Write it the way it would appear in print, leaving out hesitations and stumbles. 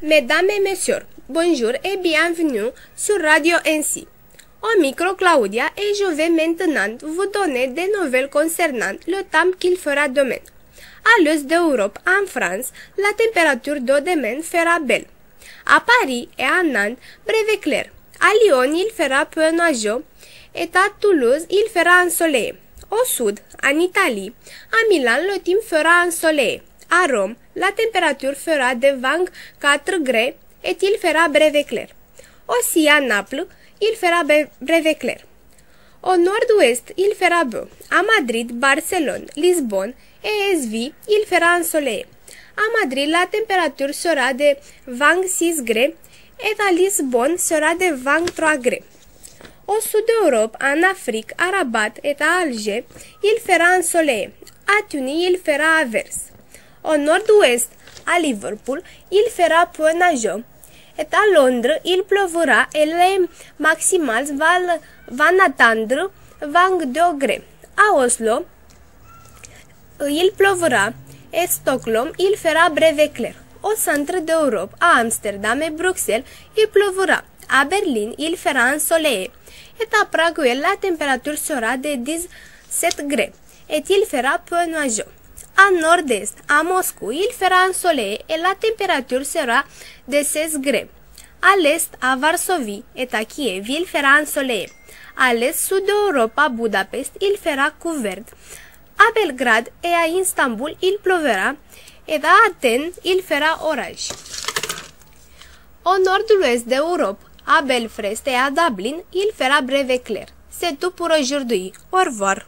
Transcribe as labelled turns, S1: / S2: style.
S1: Mesdames et messieurs, bonjour et bienvenue sur Radio NC. Au micro Claudia et je vais maintenant vous donner des nouvelles concernant le temps qu'il fera demain. À l'est d'Europe, en France, la température de demain fera belle. À Paris et à Nantes, breve clair. À Lyon, il fera peu nuageux et à Toulouse, il fera ensoleillé. Au sud, en Italie, à Milan, le temps fera ensoleillé. À Rome, la température fera de 24 degrés et il fera breve clair. Aussi à Naples, il fera breve clair. Au nord-ouest, il fera beau. À Madrid, Barcelone, Lisbonne et Esvy, il fera ensoleillé. À Madrid, la température sera de 26 degrés et à Lisbonne sera de 23 degrés. Au sud d'Europe, en Afrique, à Rabat et à Alger, il fera ensoleillé. À Tunis, il fera averse. Au nord-ouest, à Liverpool, il fera peu nuageux. Et à Londres, il pleuvra et les maximales vont atteindre 22 degrés. À Oslo, il pleuvra et Stockholm, il fera breve clair. Au centre d'Europe, à Amsterdam et Bruxelles, il pleuvra. À Berlin, il fera ensoleillé. Et à Prague, la température sera de 17 degrés et il fera peu nuageux. À nord-est, à Moscou, il fera ensoleillé et la température sera de 16 degrés. À l'est, à Varsovie et à Kiev, il fera ensoleillé. À l'est sud d'Europe, à Budapest, il fera couvert. À Belgrade et à Istanbul, il pleuvra et à Athènes, il fera orage. Au nord-ouest d'Europe, à Belfast et à Dublin, il fera breve clair. C'est tout pour aujourd'hui. Au revoir.